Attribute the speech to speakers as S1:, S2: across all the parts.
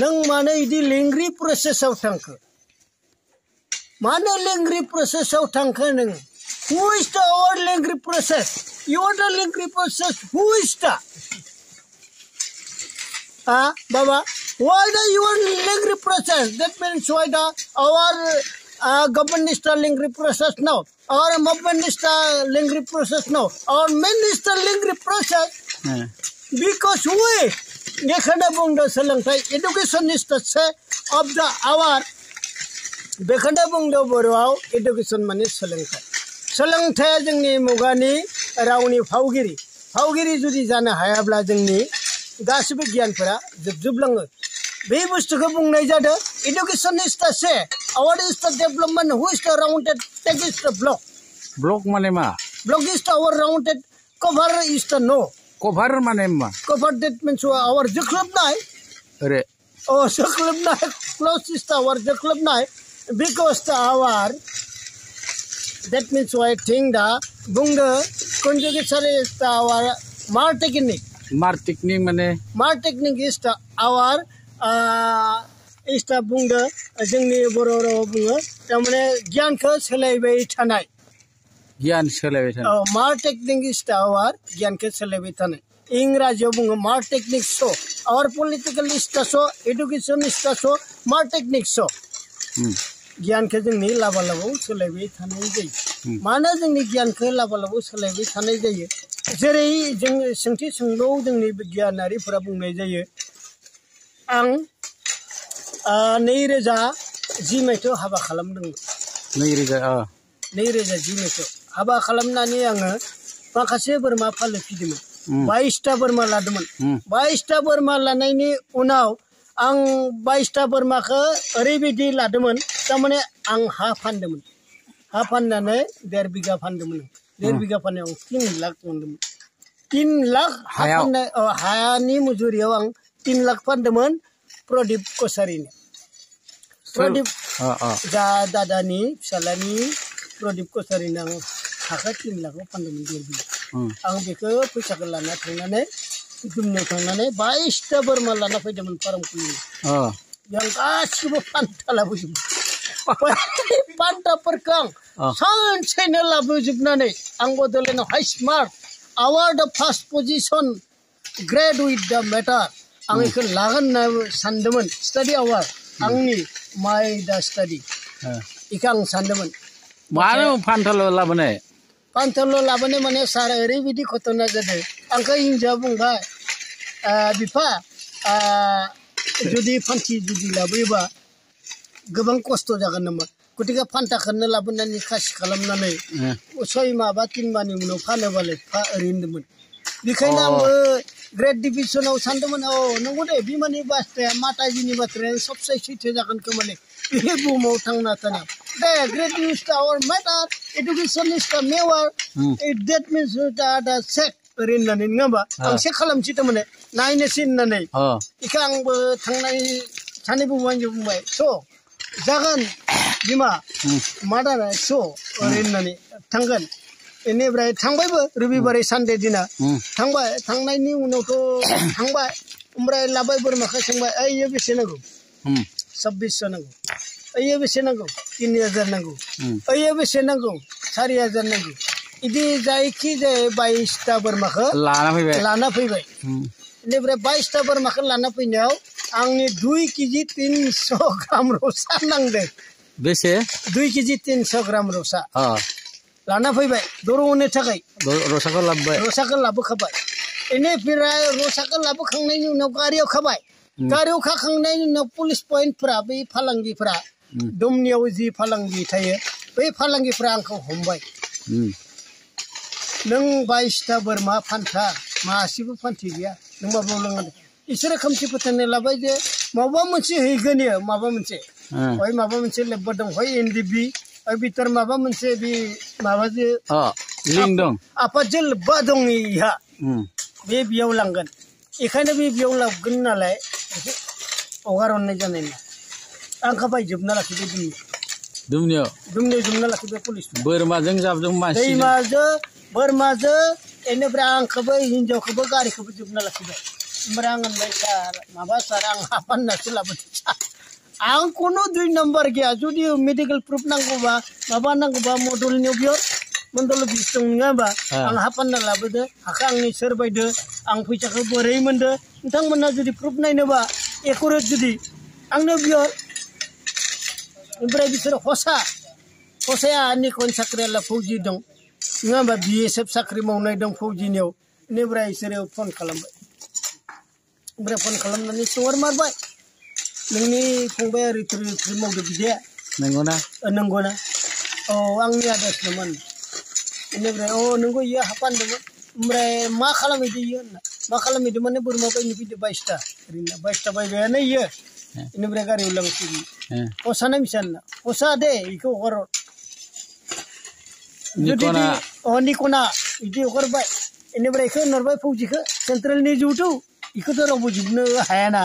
S1: नों मानो इदि लेंग्रि प्रसेसआव थांखो मानो लेंग्रि प्रसेसआव थांखो नों who is the our lengthy process you are the lengthy process who is the Baba why the your lengthy process that means why the our government is the lengthy process now our movement is the lengthy process now our men is the lengthy process because we yekhana bungdo soलोंथाय education is the say of the hour बेखौनो बुंदों बर'आव education माने सोलोंथाय सोलोंथाया जोंनि मुगानि रावनि फावगिरि जुदि जानो हायाब्ला जोंनि गासिबो गियानफोरा जोबजोबलाङो बे बुस्थुखौ बुंनाय जादों education is the say our is the development who is the rounded tag is the block
S2: माने मा
S1: block is the our rounded cover is the no
S2: cover माने मा
S1: cover that means our जोख्लोबनाय are जोख्लोबनाय close is the our जोख्लोबनाय because the hour that means I think the bunga conjugation is the our mar technique is the our is the bunga जोंनि बर' राव बुङो तारमाने गियानखौ सोलायबाय थानाय mar technique is the our गियानखौ सोलायबाय थानाय इंराजियाव बुङो mar technique so our political is the so education is the so mar technique so गियानखौ जोंनि लाबालाबाव सोलायबाय थानाय जायो मानो जोंनि गियानखौ लाबालाबाव सोलायबाय थानाय जायो जेरै जों सोंथि सोंलु जोंनि बिगियानारिफोरा बुंनाय जायो आं 2010 मायथाइयाव हाबा खालामदोंमोन 2010 मायथाइयाव हाबा खालामनानै आङो माखासे बोरमा फालो फिदोंमोन 22टा बोरमा लादोंमोन 22टा बोरमा लानायनि उनाव आं 22टा बोरमाखौ ओरैबायदि लादोंमोन तारमाने आं हा फानदोंमोन हा फाननानै 1.5 बिघा फानदोंमोन 1.5 बिघा फाननायाव 3 लाख मोनदोंमोन 3 लाख हानि मुजुरियाव आं 3 लाख फानदोंमोन प्रदीप कसारिनो प्रदीप जा दादानि फिसालानि प्रदीप कसारिनो आं हाखौ 3 लाखआव फानदोंमन 1.5 बिघा आं बेखौ फैसाखौ लाना थांनानै दुमनियाव थांनानै 22टा बोरमा लाना फैदोंमोन फार्म खुलिनो बेयाव गासिबो फान्था लाबोजोबबाय फान्थाफोरखौ आं सानसेनो लाबोजोबनानै आं बड'लेण्डआव highest mark award the first position grade with the matter आं बेखौ लागोन होनना सानदोंमोन स्टाडि आवार आंनि माय दा स्टाडि बेखौ आं सानदोंमोन
S2: मानो फान्थाल' लाबोनाय
S1: माने सार ओरैबायदि घटना जादों आंखौ हिन्जावआ बुंबाय बिफा जुदि फान्थि जुदि लाबोयोबा गोबां खस्थ' जागोन नामा गतिके फान्थाखौनो लाबोनानै खासि खालामनानै 6 माह बा 3 माहनि उनाव फानोबालाय ओरै होनदोंमोन बेखायनो आंबो ग्रेड डिभिजनाव सानदोंमोन नंगौ दे बिमानि बाथ्राया माताजिनि बाथ्राया सबसे सैथो जागोन खोमालै बे बुहुमाव थांना थानायाव दे ग्रेड इज आवर मेटार एडुकेसन इज द मेवार that means the सेक ओरै होननानै नङा होमबा आं सेक खालामनोसै थारमाने नायनोसै होननानै बेखौ आंबो थांनाय सानैबो बुंबाय स' जागोन बिमा मादार स' ओरै होननानै थांगोन बेनिफ्राय थांबायबो रबिबारै सानडे दिना थांबाय थांनायनि उनावथ' थांबाय ओमफ्राय लाबाय बोरमाखौ सोंबाय ओइयो बेसे नांगौ 2600 नांगौ ओइयो बेसे नांगौ 3000 नांगौ ओइयो बेसे नांगौ 4000 नांगौ इदि जायखि जाय 22टा बोरमाखौ लाना फैबाय बेनिफ्राय 22टा बोरमाखौ लाना फैनायाव आंनि 2 केजि 300 ग्राम रसा नांदों
S2: बेसे
S1: 2 केजि 300 ग्राम रसा लाना फैबाय दर'नो थाखाय रसाखौ लाबोखाबाय बेनिफ्राय रसाखौ लाबोखांनायनि उनाव गारियाव खाबाय गारियाव खाखांनायनि उनाव पुलिस पइन्टफोरा बै फालांगिफोरा दुमनियाव जि फालांगि थायो बै फालांगिफोरा आंखौ हमबाय नों 22टा बोरमा फान्था मासेबो फान्थि गैया नों माबा लांदों इसोरो खोमसि फोथायनाय लाबाय जे माबा मोनसे हैगोन माबा मोनसे माबा मोनसे लेब्बा दं एनडिबि बिथोर माबा मोनसे बे माबाजों
S2: लिंक दं
S1: आफादजों लोब्बा दं इहा बेयाव लांगोन बेखायनो बेयाव लांगोन नालाय हगार हरनाय जानाय नङा आंखौ बायजोबना लाखिबाय दुमनियाव जोबना लाखिबाय पुलिस
S2: बोरमाजों जाबजों
S1: बोरमाजों बेनिफ्राय आंखौबो हिन्जावखौबो गारिखौबो जोबना लाखिबाय ओमफ्राय आं होनबाय सार माबा सार आं हाफाननासो लाबोदों सार आं कुनु 2 नाम्बार गैया जुदि मेडिकेल प्रुफ नांगौबा माबा नांगौबा मडल अफिस दं नङा होमबा आं हाफानना लाबोदो हाखा आंनि सोर बायदो आं फैसाखौ बोरै मोनदो नोंथांमोना जुदि प्रुफ नायनोबा एकुरेट जुदि आंनो बिहर ओमफ्राय बिसोर हसाया निखन साख्रियाला फौजि दं नङा होमबा BSF साख्रि मावनाय दं फौजिनियाव बेनिफ्राय बिसोरो फन खालामबाय ओमफ्राय फन खालामनानै सोंहरमारबाय नोंनि फंबाया रिट्रि मावदो बिदिया नंगौना औ आंनि आदासनोमोन बेनिफ्राय नोंगौ इयो हाफानदोंमोन ओमफ्राय मा खालामहैदो इयो होनना मा खालामहैदो माने बोरमा बायनो फैदो 22टा ओरैनो 22टा बायबायानो इयो बेनिफ्राय गारियाव लांफैदो हसाना मिसाना हसा दे इखौ हर जुदि निकना बिदि हरबाय बेनिफ्राय इखौ होनहरबाय फौजिखौ सेन्ट्रेलनि जिउथु इखौथ' रावबो जोबनो हायाना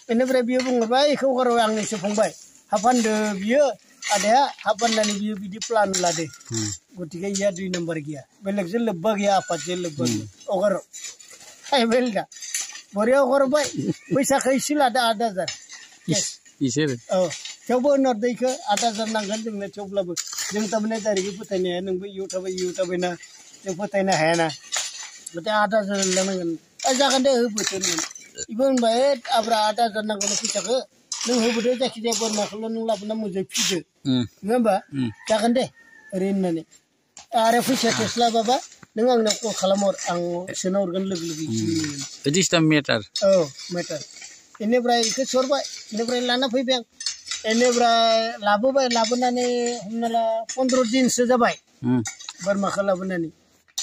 S1: बेनिफ्राय बियो बुंहरबाय इखौ हरबाय आंनिसो फंबाय हाफानदो बियो आदाया हाफाननानै बियो बिदि प्लान लादो गतिके इया 2 नाम्बार गैया बेलेगजों लोब्बा गैया आफादजों लोब्बा गैया हगार फायबाय दा बरिया हरबाय फैसाखौ इसे लादो 8000
S2: इसोर
S1: थेवबो होनहरदो इखौ 8000 नांगोन जोंनो थेवब्लाबो जों थारमाने डाइरेक्टै फोथायनो हाया नोंबो इयाव थाबायना जों फोथायनो हायाना गतिके 8000 लानांगोन जागोन दे होबोदो इबो होनबाय आब्रा 8000 नांगौनो फैसाखौ नों होबोदो जायखिजाया बोरमाखौल' नों लाबोना मोजाङै फिदो नङा होमबा जागोन दे ओरै होननानै आरो फैसाया थोस्लाबाबा नों आंनो कल खालामहर आं सोना हरगोन लोगो
S2: मेटार
S1: मेटार बेनिफ्राय इखौ सरबाय बेनिफ्राय लाना फैबाय आं बेनिफ्राय लाबोबाय लाबोनानै हमना ला 15 दिनसो जाबाय बोरमाखौ लाबोनानै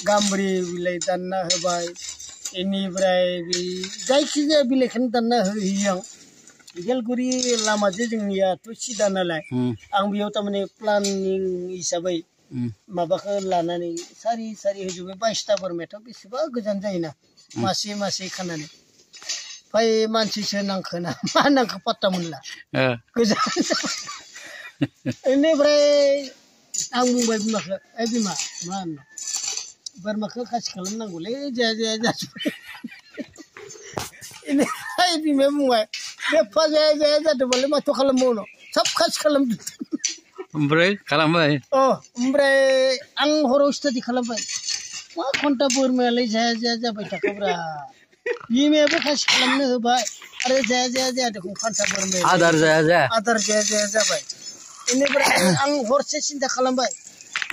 S1: गाम्बारि बिलाइ दानना होबाय बेनिफ्राय जायखिजाया बिलाइखौनो दानना होयो आं गेलगुरि लामाजों जोंनियाथ' सिदा नालाय आं बेयाव थारमाने प्लानिं हिसाबै माबाखौ लानानै सारि होजोबबाय 22टा बोरमायाथ' बेसेबा गोजान जायोना मासे खानानै फाय मानसिसो नांखोना मा नांखो पात्ता मोनला गोजान बेनिफ्राय आं बुंबाय बिमाखौ बिमा मा होनो बोरमाखौ खासि खालामनांगौलै जाया जाजोब्बाय बेनिफ्राय बिमाया बुंबाय बेफा जाया जादोंबालाय माथो खालामबावनो सब खासि खालामदो
S2: ओमफ्राय खालामबाय
S1: ओमफ्राय आं हराव स्टाडि खालामबाय मा घन्टा बोरमायालाय जाया जाबाय थाखोब्रा बिमायाबो खासि खालामनो होबाय आरो जाया देखुन फान्था बोरमाया
S2: आदार
S1: जाया जाबाय बेनिफ्राय आं हरसे सिन्था खालामबाय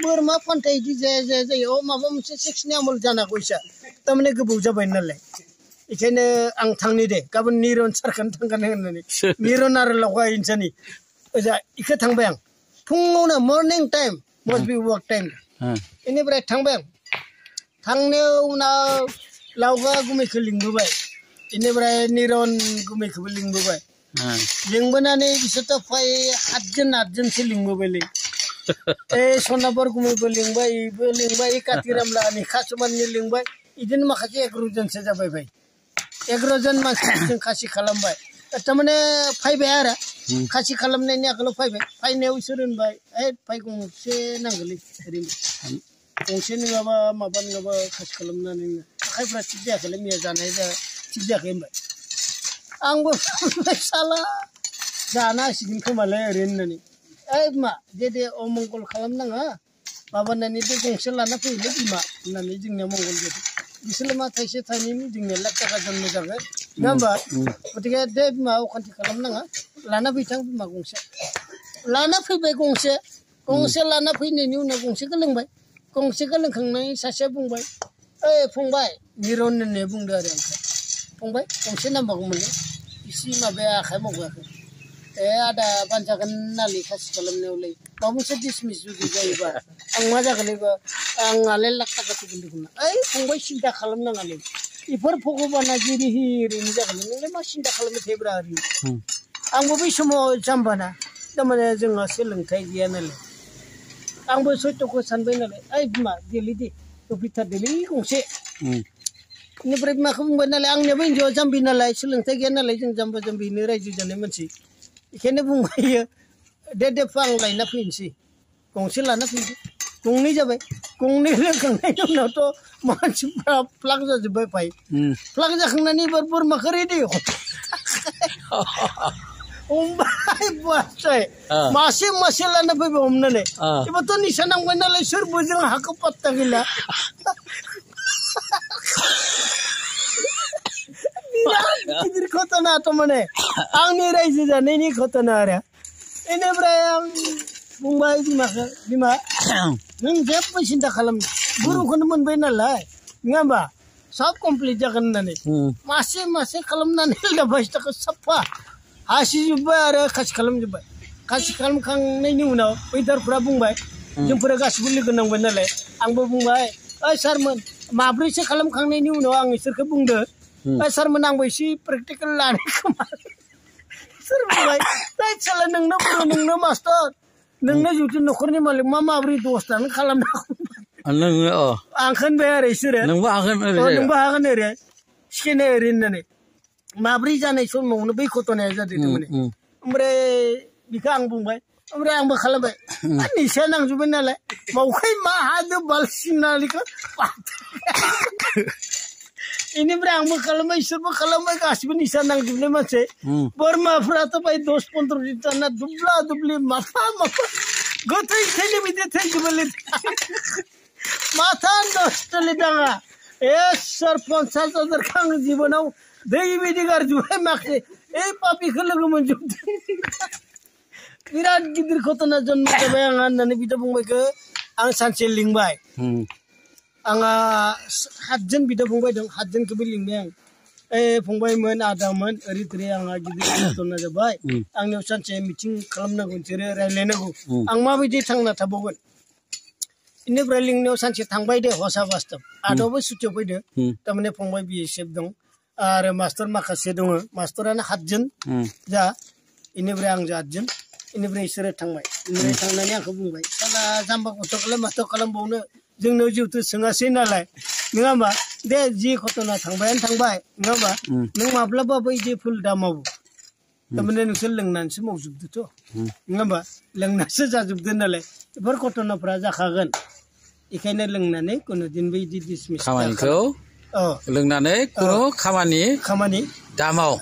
S1: बोरमा फान्था बिदि जाया जायो माबा मोनसे सेक्सनि आमल जानांगौ इसा थारमाने गोबाव जाबाय नालाय बेखायनो आं थांनि दे गाबोन निरन सारखौनो थांगोन होननानै निरन आरो लावगा इनसानि ओजा इखौ थांबाय आं फुङावनो मर्निं टाइम मस्ट बि वर्क टाइम बेनिफ्राय थांबाय आं थांनायाव उनाव लावगा गुमैखौ लिंबोबाय बेनिफ्राय निरन गुमैखौबो लिंबोबाय लिंबोनानै बिसोरथ' फ्राय 8जनसो लिंबोबायलै सनाबर गुमैबो लिंबाय इबो लिंबाय कातिरामलानि खासुमाननि लिंबाय बिदिनो माखासे 11 जनसो जाबाय भाई 11 जन मानसिजों खासि खालामबाय थारमाने फैबाय आरो खासि खालामनायनि आगोलाव फैनायाव इसोर होनबाय फाय गंसे नांगौलै ओरैनो गंसे नङाबा माबा नङाबा खासि खालामनानै आखाइफ्रा थिग जायाखैलै मैया जानाय थिग जायाखै होनबाय आंबो साला जाना होसिगोन खोमालै ओरै होननानै बिमा दे अमंगल खालामनाङा माबानानै बे गंसे लाना फैयोलै बिमा होननानै जोंनिया मंगल जादों बिसोरनो मा थाइसे थाइनैनि जोंनिया लाख थाखा जन्म जागोन नङा होमबा गतिके दे बिमा अखान्थि खालामनाङा लाना फैथां बिमा गंसे लाना फैबाय गंसे लाना फैनायनि उनाव गंसेखौ लोंबाय गंसेखौ लोंखांनानै सासेया बुंबाय फंबाय निरन होननाया बुंदो आरो आंखौ फंबाय गंसे नांबावगौमोनलै इसे माबाया आखाइ मावगाखै आदा बानजागोन नालाय खासि खालामनायावलाय माबा मोनसे डिसमिस जुदि जायोबा आं मा जागोनलायबा आंनालाय लाख थाखा फैगोन देखुन फंबाय सिन्था खालामनाङालै बेफोर भगबाना जेरै ओरैनो जागोन नोंलाय मा सिन्था खालामबाय थायोब्रा ओरैनो आंबो बै समाव जाम्बाना थारमाने जोंहा सोलोंथाइ गैया नालाय आंबो सत्यखौ सानबाय नालाय बिमा देलै दे होफैथारदोलै गंसे बेनिफ्राय बिमाखौ बुंबाय नालाय आंनियाबो हिन्जावआ जाम्बि नालाय सोलोंथाइ गैया नालाय जों जाम्बा जाम्बिनो रायजो जानाय मानसि बेखायनो बुंबायो दे आं लायना फैनोसै गंसे लाना फैदो गंनै जाबाय गंनै लोंखांनायनि उनावथ' मानसिफ्रा फ्लाग जाजोब्बाय फाय फ्लाग जाखांनानै एबार बोरमाखौ रेडि हमबाय बासै मासे मासे लाना फैबाय हमनानै एबारथ' निसा नांबाय नालाय सोर बोजों हाखौ पात्ता गैला गिदिर घटना थारमाने आंनि रायजो जानायनि घटना आरो बेनिफ्राय आं बुंबाय बिमाखौ बिमा नों जेबो सिन्था खालाम गुरुखौनो मोनबाय नालाय नङा होमबा सब कमप्लिट जागोन होननानै मासे मासे खालामनानै लाबायखौ साफा हासिजोब्बाय आरो खासि खालामजोब्बाय खासि खालामखांनायनि उनाव वेदारफ्रा बुंबाय जोंफोरा गासिबो लोगो नांबाय नालाय आंबो बुंबाय ओइ सारमोन माब्रैसो खालामखांनायनि उनाव आं इसोरखौ बुंदो ओइ सारमोन आंबो एसे प्रेक्टिकेल लानाय खोमा सोर बुंबाय साला नोंनो बर' नोंनो मास्टार नोंनो जुदि न'खरनि मालिक माब्रै दसथानो खालामनांगौ
S2: नोङो
S1: आं होनबाय आरो इसोरो
S2: नोंबो हागोन
S1: नोंबो हागोन ओरै सिखायनाय ओरै होननानै माब्रै जानाय समावनो बै घटनाया जादों थारमाने ओमफ्राय बेखौ आं बुंबाय ओमफ्राय आंबो खालामबाय निसाया नांजोब्बाय नालाय मावखाय मा हादो बालसिनालिखौ बेनिफ्राय आंबो खालामबाय इसोरबो खालामबाय गासिबो निसा नांजोबनाय मानसि बोरमाफ्राथ' बाय 10-15 लिटारना दुब्ला दुब्लि माफा माफा गोथै थैनो बिदि थैजोबोलै माथा नस्थ'लै दाङा सोर 50,000 आं जिबनाव दै बिदि गारजोब्बाय माखासे पापिखौ लोगो मोनजोबदों बिराद गिदिर घटना जन्म जाबाय आंहा होननानै बिदा फंबायखौ आं सानसे लिंबाय आंहा 7 जन बिदा फंबाय दं 7 जनखौबो लिंबाय आं फंबायमोन आदामोन ओरै थोरै आंहा गिदिर घटना जाबाय आंनियाव सानसे मिटिं खालामनांगौ नोंसोरो रायज्लायनांगौ आं माबायदि थांना थाबावगोन बेनिफ्राय लिंनायाव सानसे थांबाय दे हसा बास्तब आदाबो सुटियाव फैदो थारमाने फंबाय BSF दं आरो मास्टार माखासे दङ मास्टारानो 7 जन जा बेनिफ्राय आं 8 जन बेनिफ्राय इसोरो थांबाय बेनिफ्राय थांनानै आंखौ बुंबाय साला जाम्बा गथ'खौलाय माथो खालामबावनो जोंनाव जिहेतु सोङासै नालाय नङा होमबा दे जि घटना थांबायानो थांबाय नङा होमबा नों माब्लाबाबो बिदि फुल दा मावो थारमाने नोंसोर लोंनानैसो मावजोबदोथ' नङा होमबा लोंनासो जाजोबदो नालाय बेफोर घटनाफ्रा जाखागोन बेखायनो लोंनानै कुनु दिनबो बिदि डिसमिस
S2: खामानिखौ लोंनानै कुनु खामानि
S1: दामाव